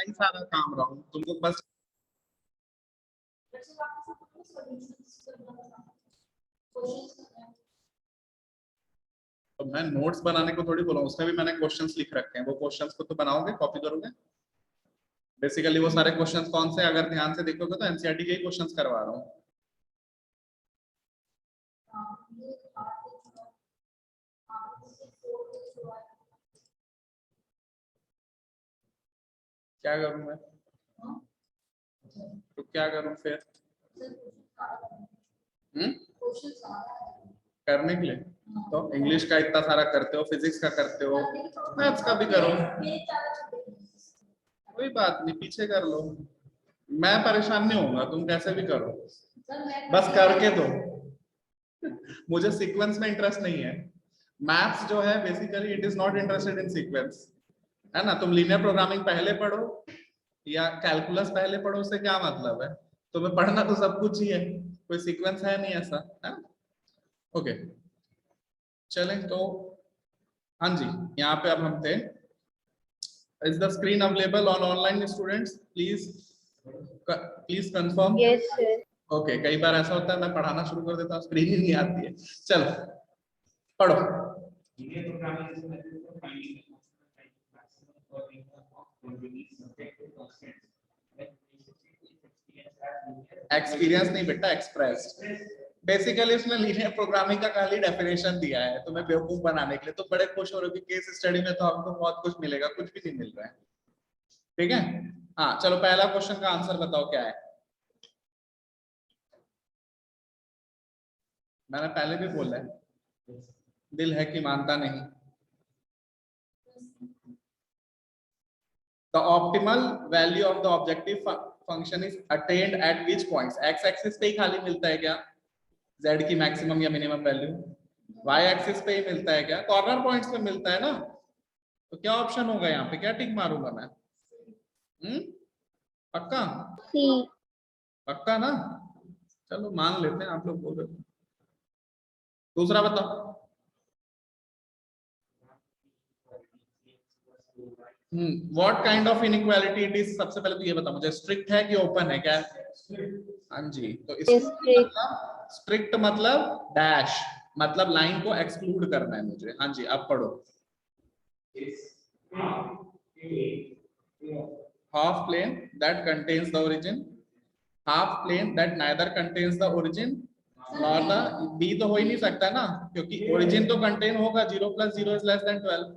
ही सारा काम रहा हूँ तुमको बस। तो मैं नोट्स बनाने को थोड़ी बोला हूँ, उसमें भी मैंने क्वेश्चंस लिख रखे हैं, वो क्वेश्चंस को तो बनाओगे, कॉपी करोगे। बेसिकली वो सारे क्वेश्चंस कौन से, अगर ध्यान से देखोगे तो एनसीईआरटी के ही क्वेश्चंस करवा रहा हूँ। क्या करूं मैं, तो क्या करूं फिर? करने के लिए तो इंग्लिश का इतना सारा करते हो, फिजिक्स का करते हो, मैथ्स का भी करो, कोई बात नहीं, पीछे कर लो, मैं परेशान नहीं होऊंगा, तुम कैसे भी करो, बस करके दो। मुझे सीक्वेंस में इंटरेस्ट नहीं है। मैथ्स जो है basically it is not interested in sequence, है ना। तुम लीनियर प्रोग्रामिंग पहले पढ़ो या कैलकुलस पहले पढ़ो, उससे क्या मतलब है? तुम्हें पढ़ना तो सब कुछ ही है, कोई सीक्वेंस है नहीं ऐसा, है। ओके चलें तो, हाँ जी, यहाँ पे अब हम थे। Is the screen available on online students, please confirm. Yes sir. Okay, कई बार ऐसा होता है मैं पढ़ाना शुरू कर देता हूँ, स्क्रीन ही नहीं आती है। चलो पढ़ो। एक्सपीरियंस नहीं बेटा, एक्सप्रेस। बेसिकली उसने लीनियर प्रोग्रामिंग का खाली डेफिनेशन दिया है तुम्हें बेवकूफ बनाने के लिए, तो बड़े खुश हो रहे हो कि केस स्टडी में तो आपको बहुत कुछ मिलेगा, कुछ भी नहीं मिल रहा है। ठीक है, हाँ चलो पहला क्वेश्चन का आंसर बताओ क्या है। मैंने पहले भी बोला है, दिल है कि मानता नहीं। The optimal value of the objective function is attained at which points? x axis पे ही खाली मिलता है क्या z की मैक्सिमम या मिनिमम वैल्यू? y एक्सिस पे ही मिलता है क्या? कॉर्नर पॉइंट्स पे मिलता है ना। तो क्या ऑप्शन होगा यहाँ पे, क्या टिक मारूंगा मैं? पक्का? सी। पक्का ना, चलो मान लेते हैं, आप लोग बोल रहे हो। दूसरा बताओ। What kind of inequality it is? सबसे पहले तो ये बताओ मुझे, स्ट्रिक्ट है कि ओपन है? क्या? हाँ जी, तो मतलब स्ट्रिक्ट मतलब डैश, मतलब लाइन को एक्सक्लूड करना है मुझे। हाँ जी, अब पढ़ो। Half plane that contains the origin, half plane that neither contains the origin nor the, बी तो हो ही नहीं सकता ना, क्योंकि ओरिजिन तो कंटेन होगा, 0 + 0 is less than 12।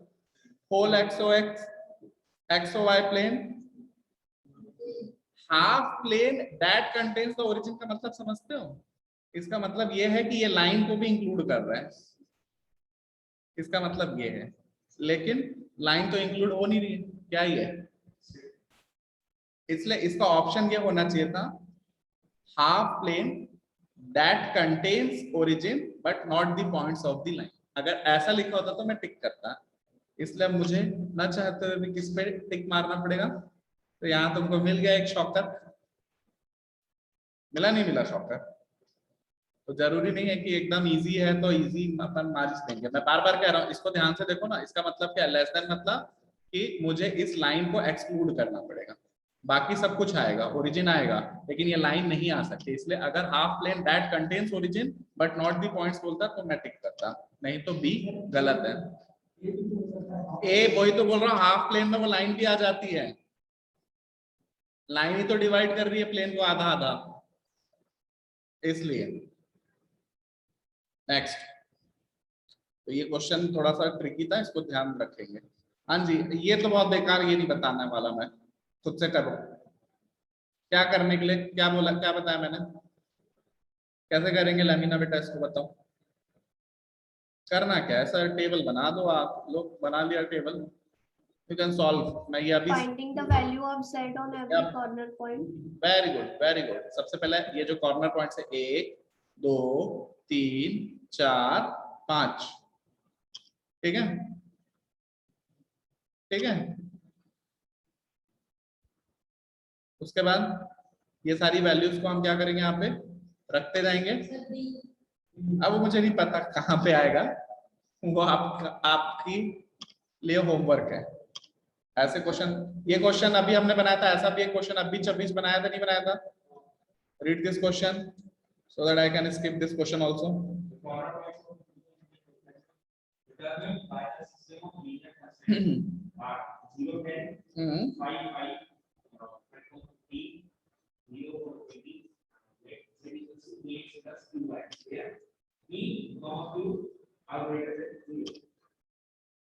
Whole XOY plane, half plane that contains the origin का मतलब समझते हो? इसका मतलब ये है कि ये लाइन को भी इंक्लूड कर रहा है, इसका मतलब ये है। लेकिन लाइन तो इंक्लूड हो नहीं रही है, क्या ही है, इसलिए इसका ऑप्शन ये होना चाहिए था, half plane that contains origin but not the points of the line. अगर ऐसा लिखा होता तो मैं टिक करता, इसलिए मुझे न चाहते हुए भी किस पे टिक मारना पड़ेगा। तो यहाँ तुमको मिल गया एक शॉर्टकट, मिला नहीं मिला शॉर्टकट? तो जरूरी नहीं है कि एकदम इजी है तो इजी अपन मार्क्स देंगे। मैं बार बार कह रहा हूँ, इसको ध्यान से देखो ना, इसका मतलब क्या है, लेस देन मतलब कि मुझे इस लाइन को एक्सक्लूड करना पड़ेगा, बाकी सब कुछ आएगा, ओरिजिन आएगा, लेकिन ये लाइन नहीं आ सकती। इसलिए अगर half plane that contains origin but not the points बोलता तो मैं टिक करता, नहीं तो बी गलत है। ए वही तो बोल रहा हूँ, हाफ प्लेन में वो लाइन भी आ जाती है, लाइन ही तो डिवाइड कर रही है प्लेन को आधा आधा, इसलिए। नेक्स्ट, तो ये क्वेश्चन थोड़ा सा ट्रिकी था, इसको ध्यान रखेंगे। हाँ जी, ये तो बहुत बेकार, ये नहीं बताने वाला मैं, खुद से करो। क्या करने के लिए, क्या बोला, क्या बताया मैंने, कैसे करेंगे लैमिना बेटा, इसको बताओ। करना क्या है सर, टेबल बना दो, आप लोग बना लिया टेबल, यू कैन सॉल्व। मैं ये अभी finding the value of z on every corner point. Very good very good. सबसे पहले ये जो कॉर्नर पॉइंट्स है 1 2 3 4 5, ठीक है, ठीक है। उसके बाद ये सारी वैल्यूज को हम क्या करेंगे, यहाँ पे रखते जाएंगे। अब वो मुझे नहीं पता कहाँ पे आएगा, वो आपकी लिए होमवर्क है, ऐसे क्वेश्चन, ये क्वेश्चन अभी हमने बनाया था, ऐसा भी एक क्वेश्चन अभी 26 बनाया था, नहीं बनाया था? Read this question so that I can skip this question also.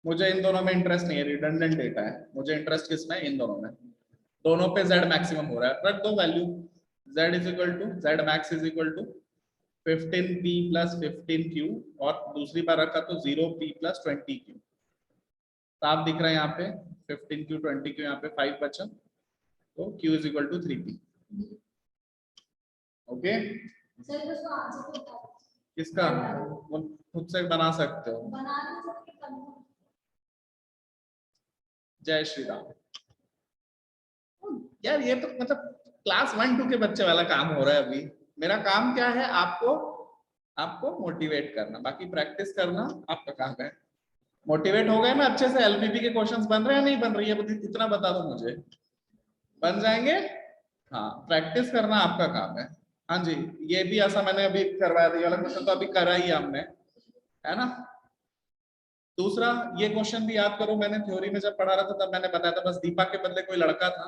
मुझे इन दोनों में इंटरेस्ट नहीं है, रिडंडेंट डेटा है, मुझे इंटरेस्ट किसमें? इन दोनों में। दोनों पे z मैक्सिमम हो रहा है, रख दो value z is equal to z max is equal to 15p plus 15q, और दूसरी बार रखा तो 0p प्लस 20q। साफ दिख रहा है यहाँ पे 15q 20q, यहाँ पे 5 बचा, तो q is equal to 3p। Okay, किसका? खुद से बना सकते हो। जय श्री राम। यार ये तो मतलब क्लास 1-2 के बच्चे वाला काम हो रहा है अभी। मेरा काम क्या है? आपको मोटिवेट करना, बाकी प्रैक्टिस करना आपका काम है। मोटिवेट हो गए ना अच्छे से? एलपीपी के क्वेश्चंस बन रहे हैं नहीं बन रही है? इतना बता दो मुझे, बन जाएंगे? हाँ, प्रैक्टिस करना आपका काम है। हाँ जी, ये भी ऐसा मैंने अभी करवाया था, ये वाला क्वेश्चन तो अभी करा ही हमने, है ना? दूसरा ये क्वेश्चन भी याद करो, मैंने थ्योरी में जब पढ़ा रहा था तब मैंने बताया था, बस दीपा के बदले कोई लड़का था,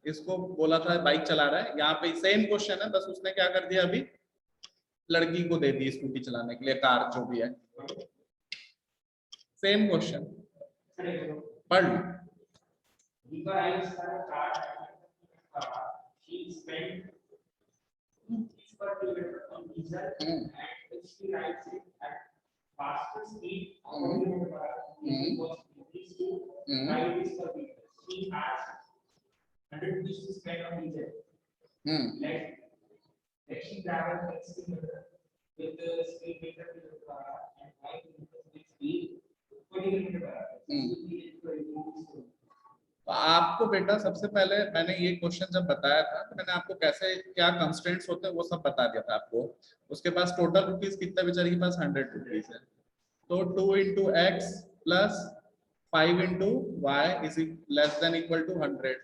इसको बोला था बाइक चला रहा है। यहाँ पे सेम क्वेश्चन है, बस उसने क्या कर दिया, अभी लड़की को दे दी स्कूटी चलाने के लिए, कार जो भी है। सेम क्वेश्चन पढ़ लो। तो आपको बेटा सबसे पहले मैंने ये क्वेश्चन जब बताया था तो मैंने आपको कैसे क्या कंस्ट्रेंट्स होते हैं वो सब बता दिया था आपको। उसके पास टोटल रुपीस कितना, बेचारे के पास 100 रुपीज है, तो 2 into x plus 5 into y is less than equal to 100।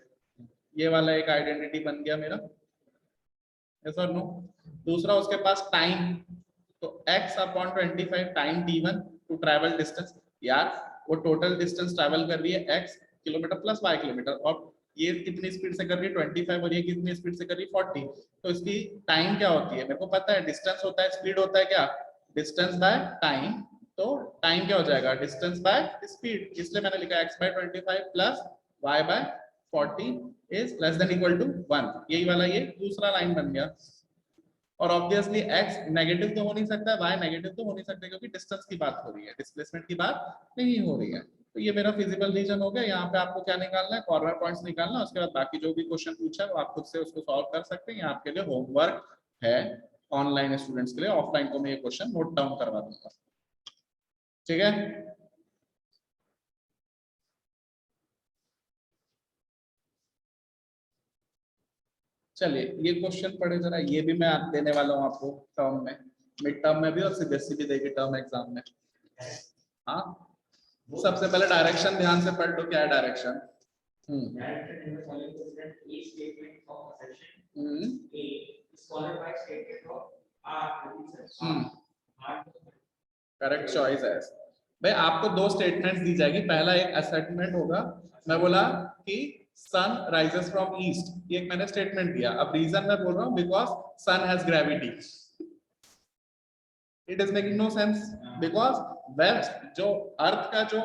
ये वाला एक आइडेंटिटी बन गया मेरा, यस और नो? दूसरा उसके पास टाइम, तो x upon 25 time t1 to travel distance. यार वो टोटल डिस्टेंस ट्रैवल कर रही है x kilometre plus y kilometre, और ये कितनी स्पीड से कर रही है 25, और ये कितनी स्पीड से कर रही है 40। तो इसकी टाइम क्या होती है? मेरे को पता है, डिस्टेंस होता है स्पीड होता है क्या? Distance by time. तो टाइम क्या हो जाएगा? डिस्टेंस बाय स्पीड, इसलिए मैंने लिखा x by 25 plus y by 40 is less than equal to 1। यही वाला ये दूसरा लाइन बन गया। और ऑब्वियसली x नेगेटिव तो हो नहीं सकता, y नेगेटिव तो हो नहीं सकता, क्योंकि डिस्टेंस की बात हो रही है, डिस्प्लेसमेंट की बात नहीं हो रही है। तो ये मेरा फिजिबल रीजन हो गया। यहाँ पे आपको क्या निकालना है? कॉर्नर पॉइंट्स निकालना है। उसके बाद बाकी जो भी क्वेश्चन पूछा है वो आप खुद से उसको सॉल्व कर सकते हैं। ये आपके लिए होमवर्क है ऑनलाइन स्टूडेंट्स के लिए। ऑफलाइन को मैं ये क्वेश्चन नोट डाउन करवा दूंगा, ठीक है? चलिए ये क्वेश्चन पढ़े जरा, ये भी मैं आप देने वाला हूँ आपको टर्म में, मिड टर्म में भी और सीबीएसई भी देगी टर्म एग्जाम में। हाँ, सबसे पहले डायरेक्शन ध्यान से पढ़ लो, क्या है डायरेक्शन? करेक्ट चॉइस है। भाई आपको दो स्टेटमेंट्स दी जाएगी, पहला एक असेटमेंट होगा, मैं बोला कि सन राइजेस फ्रॉम ईस्ट, ये एक मैंने स्टेटमेंट दिया। अब रीजन मैं बोल रहा हूँ because sun has gravity. It is making no sense, because west जो अर्थ का जो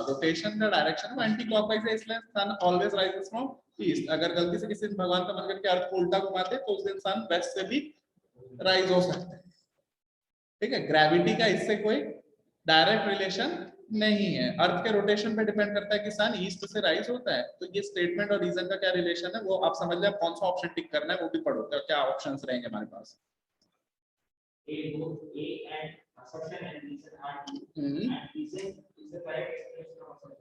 रोटेशन का डायरेक्शन है वो एंटी क्लॉकवाइज है, इसलिए सन ऑलवेज राइजेस फ्रॉम ईस्ट। अगर गलती से किसी भगवान का मन करके अर्थ को उल्टा घुमाते तो उस दिन सन वेस्ट से भी राइज हो सकते हैं, ठीक है? ग्रेविटी का इससे कोई डायरेक्ट रिलेशन नहीं है। अर्थ के रोटेशन पे डिपेंड करता है कि सन ईस्ट से राइज होता है। तो ये स्टेटमेंट और रीजन का क्या रिलेशन है वो आप समझ ले। कौन सा ऑप्शन टिक करना है वो भी पढ़ो, तो क्या ऑप्शंस रहेंगे हमारे पास?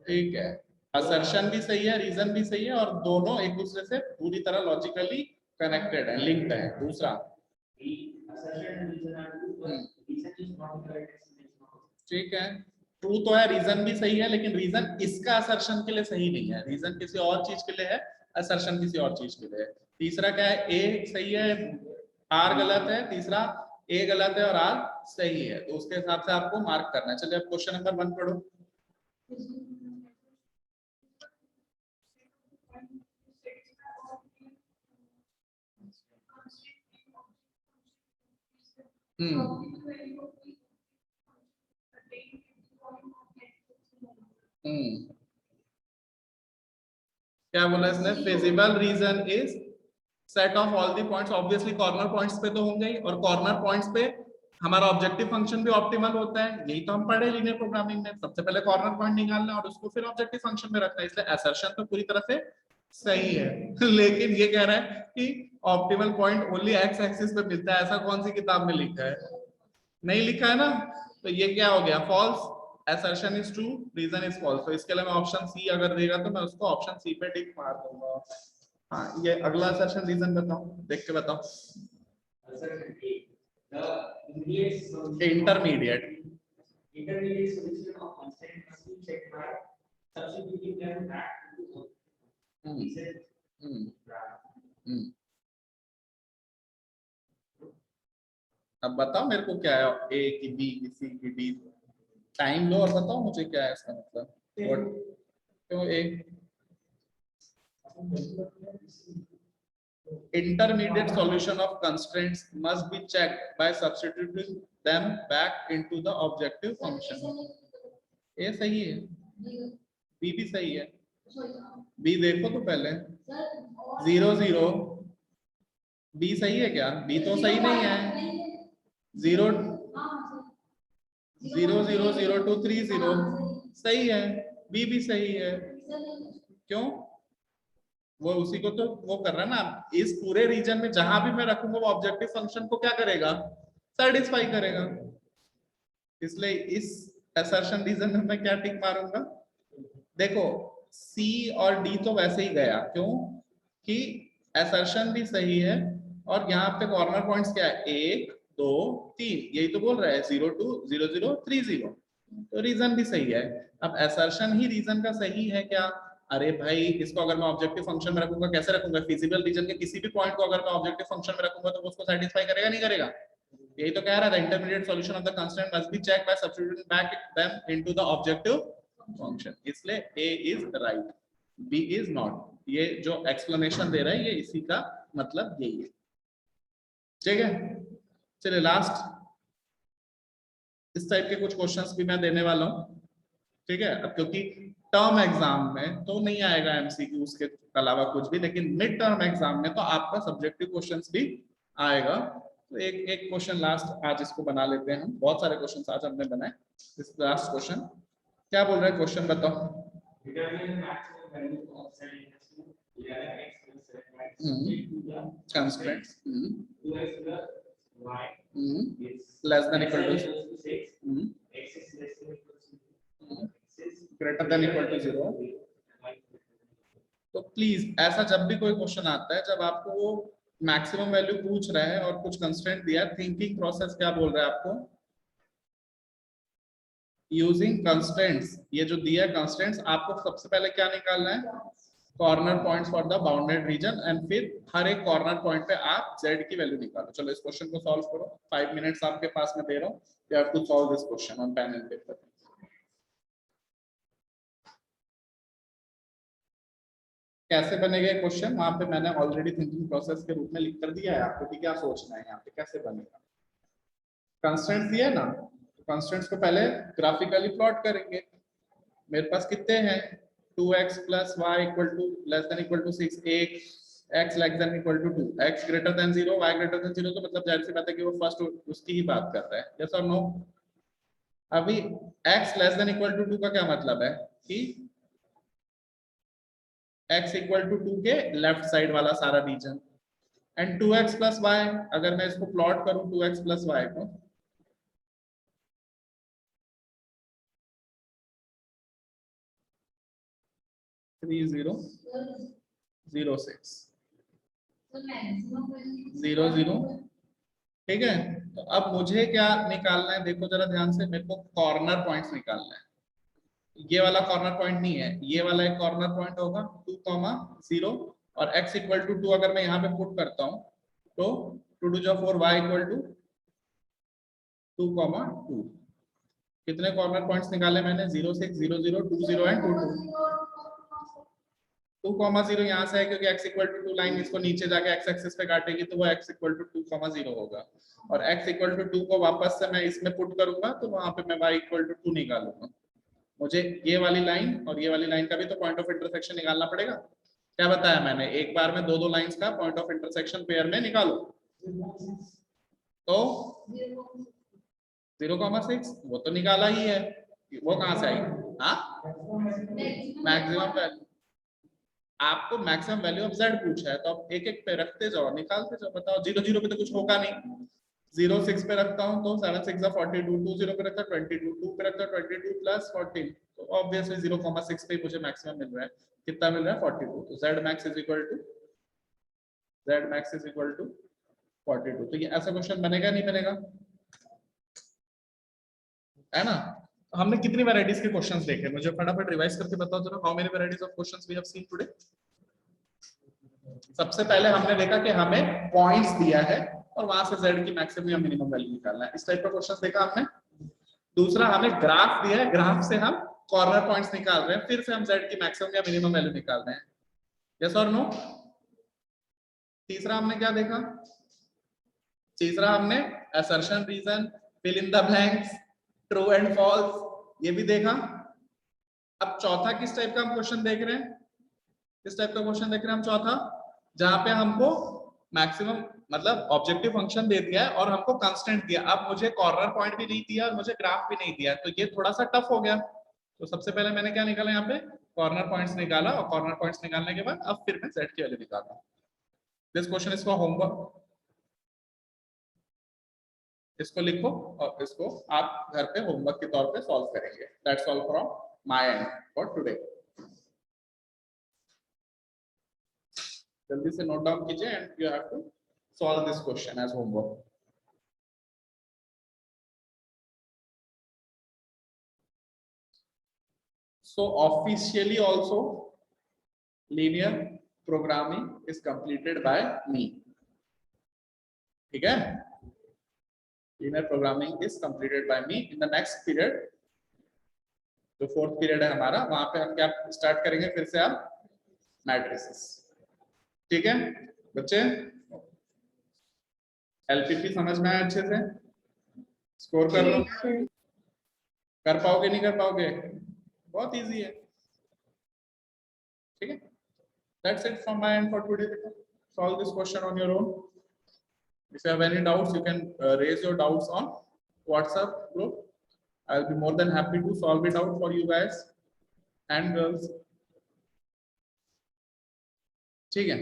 ठीक है, असर्शन भी सही है, रीजन भी सही है, और दोनों एक दूसरे से पूरी तरह लॉजिकली कनेक्टेड है, लिंक्ड है। दूसरा ठीक है, ट्रू तो है, रीजन भी सही है, लेकिन रीजन इसका असर्शन के लिए सही नहीं है, रीजन किसी और चीज के लिए है, असर्शन किसी और चीज के लिए है। तीसरा क्या है, ए सही है, आर गलत है, तीसरा ए गलत है और आर सही है, तो उसके हिसाब से आपको मार्क करना है। चलिए अब क्वेश्चन नंबर 1 पढ़ो। क्या बोला इसने, feasible region is set of all the points, obviously corner points पे तो होंगे ही, और कॉर्नर पॉइंट्स पे हमारा ऑब्जेक्टिव फंक्शन भी ऑप्टिमल होता है, यही तो हम पढ़े लीनियर प्रोग्रामिंग में, सबसे पहले कॉर्नर पॉइंट निकालना है और उसको फिर ऑब्जेक्टिव फंक्शन में रखना है, इसलिए असर्शन तो पूरी तरह से सही है। लेकिन ये कह रहा है कि optimal point only x axis पे मिलता है, ऐसा कौन सी किताब में लिखा है, नहीं लिखा है ना, तो ये क्या हो गया, false, assertion is true, reason is false, तो इसके लिए मैं ऑप्शन सी अगर देगा तो मैं उसको ऑप्शन सी पे टिक मार दूंगा। हाँ, ये अगला assertion रीजन बताओ, देख के बताओ। Intermediate solution of constant must be checked by substituting them back into अब बताओ मेरे को क्या है, ए की बी की सी की डी, टाइम लो और बताओ मुझे क्या है इसका मतलब, क्यों ए intermediate solution of constraints must be checked by substituting them back into the objective function। ए सही है, बी भी सही है, बी देखो तो पहले 0 0, बी सही है क्या, बी तो सही नहीं है, 0 0 0 0 2 3 0 सही है, बी भी सही है, क्यों, वो उसी को तो वो कर रहा है ना, इस पूरे रीजन में जहां भी मैं रखूंगा वो ऑब्जेक्टिव फंक्शन को क्या करेगा, सेटिस्फाई करेगा, इसलिए इस असर्शन रीजन में मैं क्या टिक मारूंगा, देखो सी और डी तो वैसे ही गया, क्यों कि असर्शन भी सही है और यहाँ पे कॉर्नर पॉइंट्स क्या है, 1 2 3, यही तो बोल रहा है 0 2 0 0 3 0, तो रीजन भी सही है। अब असर्शन ही रीजन का सही है क्या, अरे भाई इसको अगर मैं ऑब्जेक्टिव फंक्शन में रखूंगा, कैसे रखूंगा, फिजिबल रीजन के किसी भी पॉइंट को अगर मैं ऑब्जेक्टिव फंक्शन में रखूंगा तो वो उसको सेटिस्फाई करेगा नहीं करेगा, यही तो कह रहा है, intermediate solution of the constraint must be checked by substituting back them into the objective function, इसलिए A is right, B is not, ये जो एक्सप्लेनेशन दे रहा है ये इसी का मतलब यही है, ठीक है। चलिए लास्ट, इस टाइप के कुछ क्वेश्चंस भी मैं देने वाला हूँ, ठीक है, अब क्योंकि टर्म एग्जाम में तो नहीं आएगा एमसीक्यू उसके अलावा कुछ भी, लेकिन मिड टर्म एग्जाम में तो आपका सब्जेक्टिव क्वेश्चंस भी आएगा, तो एक क्वेश्चन लास्ट आज इसको बना लेते हैं हम, बहुत सारे क्वेश्चंस आज हमने बनाए, इस लास्ट क्वेश्चन क्या बोल रहा है, क्वेश्चन बताओ। Constraints less than equal to greater than equal to 0, तो प्लीज ऐसा जब भी कोई क्वेश्चन आता है, जब आपको वो मैक्सिमम वैल्यू पूछ रहा है और कुछ कंस्ट्रेंट दिया है, थिंकिंग प्रोसेस क्या बोल रहा है आपको, यूजिंग कंस्ट्रेंट्स, ये जो दिया है कंस्ट्रेंट्स, आपको सबसे पहले क्या निकालना है, corner points for the bounded reason, and फिर हर एक कॉर्नर पॉइंट पे आप z की वैल्यू निकालो। चलो इस क्वेश्चन को सॉल्व करो, 5 मिनट्स आपके पास में दे रहा हूँ, you have to solve this question on pen and paper. कैसे बनेगा क्वेश्चन, वहां पे मैंने ऑलरेडी थिंकिंग प्रोसेस के रूप में लिख कर दिया है आपको कि क्या सोचना है यहाँ पे, कैसे बनेगा, कंस्ट्रेंट्स दिया ना, तो कंस्ट्रेंट्स को पहले ग्राफिकली प्लॉट करेंगे, मेरे पास कितने हैं, 2x plus y equal to less than equal to 6, एक x less than equal to 2, x greater than 0, y greater than 0, तो मतलब जाहिर सी बात है कि वो फर्स्ट उसकी ही बात कर रहा है, yes or no। अभी x less than equal to 2 का क्या मतलब है कि x equal to 2 के लेफ्ट साइड वाला सारा reason, and 2x plus y, अगर मैं इसको प्लॉट करूं 2x plus y को, थ्री 0 0 6 0 0, ठीक है। तो अब मुझे क्या निकालना है, देखो जरा ध्यान से, मेरे को कॉर्नर पॉइंट्स निकालना है, ये वाला कॉर्नर पॉइंट नहीं है, ये वाला एक कॉर्नर पॉइंट होगा 2,0 और x इक्वल टू 2 अगर मैं यहाँ पे पुट करता हूँ तो 2 2 4 y इक्वल टू 2,2। कितने कॉर्नर पॉइंट्स निकाले मैंने? 0 6 0 0 2 0 एंड 2 2 2,0 यहाँ से है क्योंकि x इक्वल टू 2 लाइन इसको नीचे जाके x एक्सिस पे काटेगी तो वो x इक्वल टू 2,0 होगा और x इक्वल टू 2 को वापस से मैं इसमें पुट करूंगा तो वहां पे मैं y इक्वल टू 2 निकालूंगा। मुझे ये वाली लाइन और ये वाली लाइन का भी तो पॉइंट ऑफ इंटरसेक्शन निकालना पड़ेगा। क्या बताया मैंने? एक बार में दो लाइंस का पॉइंट ऑफ इंटरसेक्शन पेयर में निकालो। तो 0,6 वो तो निकाला ही है, वो कहां से आई? हाँ, मैक्सिमम वैल्यू। आपको मैक्सिमम वैल्यू ऑफ z पूछा है तो आप एक एक पे रखते जाओ, निकालते जाओ। बताओ 0 0 पे तो कुछ होगा नहीं। 0 6 पे रखता हूं तो 7 6 42, 2 0 पे रखता 22, 2 पे रखता 22 प्लस 14 तो ऑब्वियसली 0,6 पे मुझे मैक्सिमम मिल रहा है। कितना मिल रहा है? 42। तो z max is equal to 42। तो ये ऐसा क्वेश्चन बनेगा नहीं बनेगा? है ना? तो हमने कितनी वैरायटीज के क्वेश्चंस देखे? मुझे फटाफट रिवाइज करके बताओ जरा, how many varieties of questions we have seen today? सबसे पहले हमने देखा कि हमें पॉइंट्स दिया है और वहां से z की मैक्सिमम या मिनिमम वैल्यू निकालना है। इस टाइप का क्वेश्चंस देखा हमने। दूसरा हमें ग्राफ दिया है, ग्राफ से हम कॉर्नर पॉइंट्स निकाल रहे हैं, फिर से हम z की मैक्सिमम या मिनिमम वैल्यू निकाल रहे हैं। यस और नो? तीसरा हमने क्या देखा? तीसरा हमने assertion reason, fill in the blanks, true and false, ये भी देखा। अब चौथा किस टाइप का हम क्वेश्चन देख रहे हैं? किस टाइप का क्वेश्चन देख रहे हैं हम चौथा? जहां पे हमको मैक्सिमम मतलब ऑब्जेक्टिव फंक्शन दे दिया है और हमको कांस्टेंट दिया। अब मुझे कॉर्नर पॉइंट भी नहीं दिया और मुझे ग्राफ भी नहीं दिया, तो ये थोड़ा सा टफ हो गया। तो सबसे पहले मैंने क्या निकाला? यहाँ पे कॉर्नर पॉइंट्स निकाला और कॉर्नर पॉइंट्स निकालने के बाद अब फिर मैं z की वैल्यू निकाला। This question is for homework, इसको लिखो और इसको आप घर पे होमवर्क के तौर पे सॉल्व करेंगे। That's all from my end for today. जल्दी से नोट डाउन कीजिए and you have to solve this question as homework. So officially also linear programming is completed by me. ठीक है? Linear programming is completed by me. In the next period, जो fourth period है हमारा, वहां पे हम क्या स्टार्ट करेंगे? फिर से आप मैट्रिसेस। ठीक है बच्चे? एलपीपी समझ में आया अच्छे से? स्कोर कर लो। कर पाओगे नहीं कर पाओगे? बहुत इजी है। ठीक है? That's it from my end for today. Solve this question on your own. If you have any doubts, you can raise your doubts on WhatsApp group. I'll be more than happy to solve it out for you guys and girls. ठीक है?